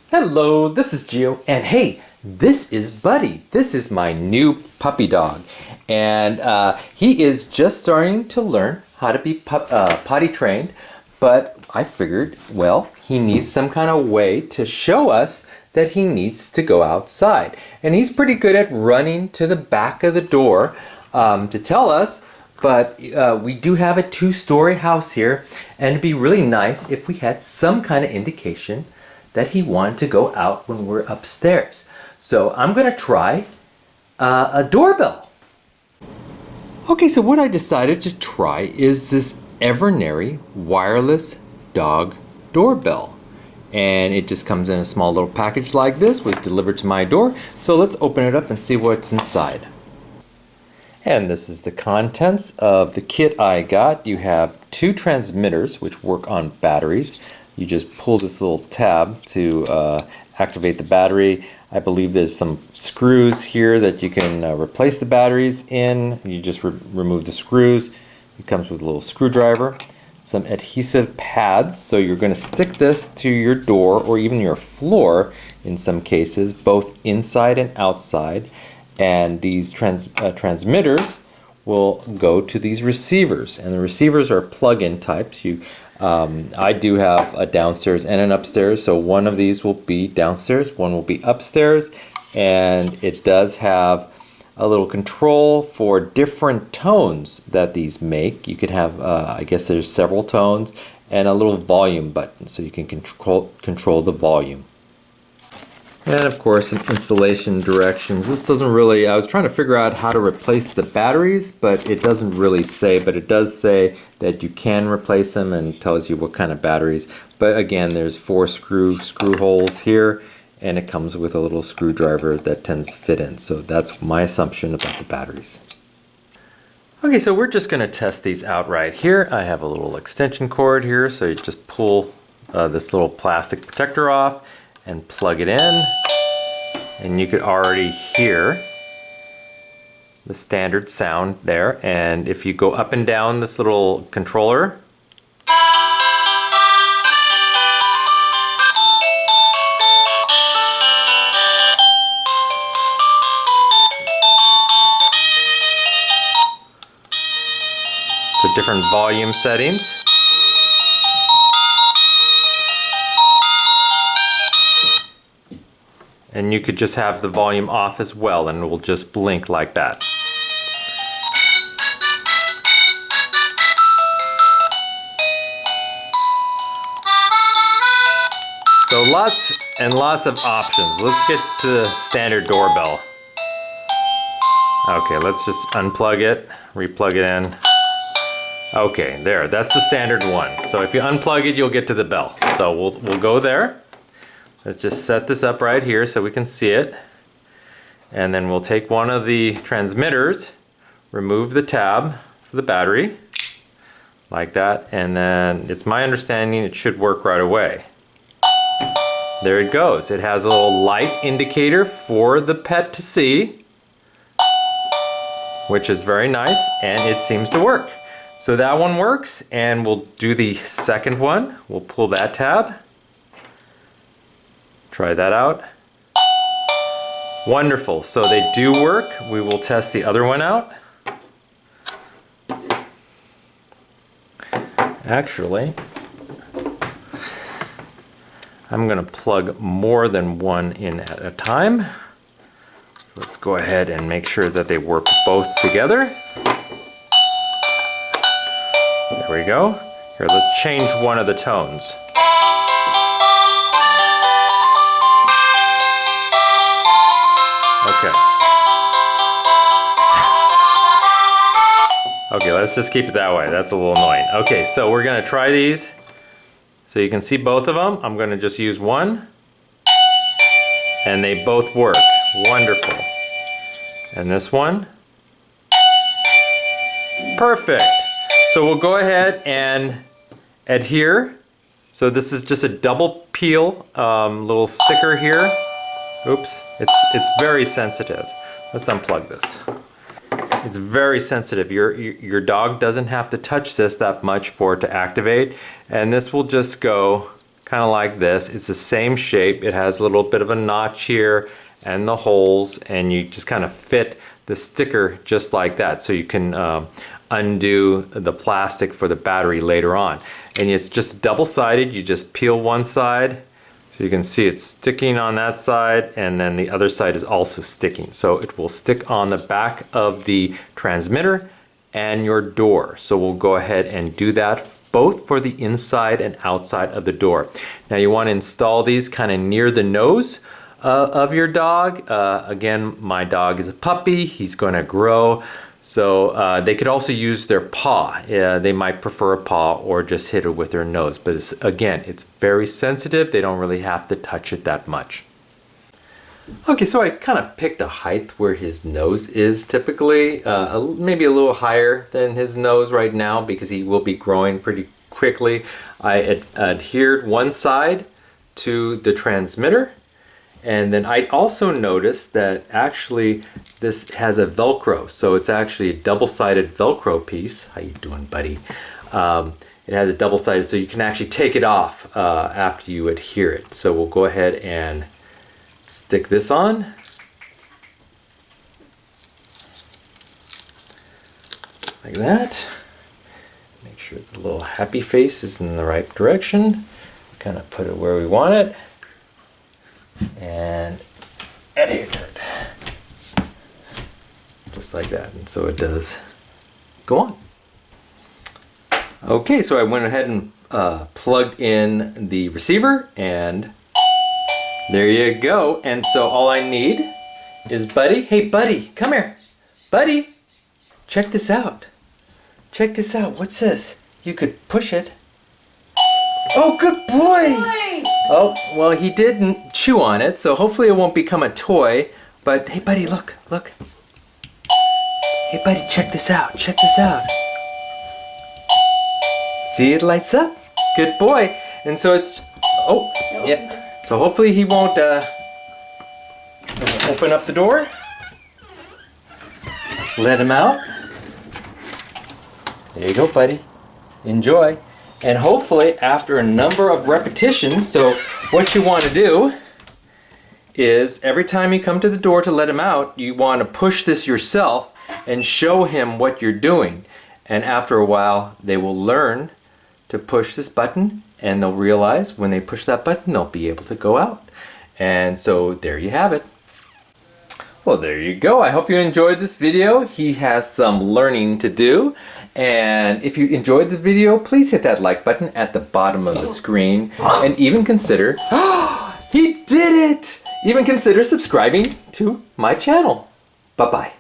Hello, this is Gio, and hey, this is Buddy. This is my new puppy dog, and he is just starting to learn how to be potty trained, but I figured, well, he needs some kind of way to show us that he needs to go outside, and he's pretty good at running to the back of the door to tell us, but we do have a two-story house here, and it'd be really nice if we had some kind of indication that he wanted to go out when we're upstairs. So I'm gonna try a doorbell. Okay, so what I decided to try is this Evernary wireless dog doorbell. And it just comes in a small little package like this, was delivered to my door. So let's open it up and see what's inside. And this is the contents of the kit I got. You have two transmitters which work on batteries. You just pull this little tab to activate the battery. I believe there's some screws here that you can replace the batteries in. You just remove the screws. It comes with a little screwdriver, some adhesive pads. So you're going to stick this to your door or even your floor in some cases, both inside and outside. And these transmitters will go to these receivers. And the receivers are plug-in types. I do have a downstairs and an upstairs, so one of these will be downstairs, one will be upstairs, and it does have a little control for different tones that these make. You could have, I guess there's several tones, and a little volume button, so you can control the volume. And of course, some installation directions. This doesn't really, I was trying to figure out how to replace the batteries, but it doesn't really say, but it does say that you can replace them and tells you what kind of batteries. But again, there's 4 screw holes here, and it comes with a little screwdriver that tends to fit in. So that's my assumption about the batteries. Okay, so we're just gonna test these out right here. I have a little extension cord here, so you just pull this little plastic protector off and plug it in, and you could already hear the standard sound there. And if you go up and down this little controller, so different volume settings. And you could just have the volume off as well, and it will just blink like that. So lots and lots of options. Let's get to the standard doorbell. Okay, let's just unplug it, replug it in. Okay, there, that's the standard one. So if you unplug it, you'll get to the bell. So we'll go there. Let's just set this up right here so we can see it. And then we'll take one of the transmitters, remove the tab for the battery, like that, and then it's my understanding it should work right away. There it goes. It has a little light indicator for the pet to see, which is very nice, and it seems to work. So that one works, and we'll do the second one. We'll pull that tab. Try that out. Wonderful, so they do work. We will test the other one out. Actually, I'm gonna plug more than one in at a time. So let's go ahead and make sure that they work both together. There we go. Here, let's change one of the tones. Okay. Okay, let's just keep it that way. That's a little annoying. Okay, so we're gonna try these. So you can see both of them. I'm gonna just use one. And they both work. Wonderful. And this one. Perfect. So we'll go ahead and adhere. So this is just a double peel little sticker here. Oops, it's very sensitive. Let's unplug this. It's very sensitive. Your dog doesn't have to touch this that much for it to activate, and this will just go kind of like this. It's the same shape. It has a little bit of a notch here and the holes, and you just kind of fit the sticker just like that, so you can undo the plastic for the battery later on. And it's just double-sided. You just peel one side, so you can see it's sticking on that side, and then the other side is also sticking. So it will stick on the back of the transmitter and your door. So we'll go ahead and do that both for the inside and outside of the door. Now you want to install these kind of near the nose of your dog. Again, my dog is a puppy. He's going to grow. So they could also use their paw. They might prefer a paw or just hit it with their nose. But again, it's very sensitive. They don't really have to touch it that much. Okay, so I kind of picked a height where his nose is typically, maybe a little higher than his nose right now because he will be growing pretty quickly. I adhered one side to the transmitter, and then I also noticed that actually this has a Velcro, so it's actually a double-sided Velcro piece. How you doing, buddy? It has a double-sided, so you can actually take it off after you adhere it. So we'll go ahead and stick this on. Like that. Make sure the little happy face is in the right direction. Kind of put it where we want it. And adhere to it. Just like that. And so it does go on. Okay, so I went ahead and plugged in the receiver, and there you go. And so all I need is Buddy. Hey, Buddy, come here. Buddy, check this out. Check this out. What's this? You could push it. Oh, good boy. Oh, well, he didn't chew on it, so hopefully it won't become a toy. But hey, Buddy, look, look. Hey, Buddy, check this out. Check this out. See, it lights up. Good boy. And so it's, oh, yeah. So hopefully he won't open up the door. Let him out. There you go, buddy. Enjoy. And hopefully after a number of repetitions, so what you want to do is every time you come to the door to let him out, you want to push this yourself and show him what you're doing. And after a while, they will learn to push this button, and they'll realize when they push that button, they'll be able to go out. And so there you have it. Well, there you go. I hope you enjoyed this video. He has some learning to do. And if you enjoyed the video, please hit that like button at the bottom of the screen. And even consider, he did it! Even consider subscribing to my channel. Bye-bye.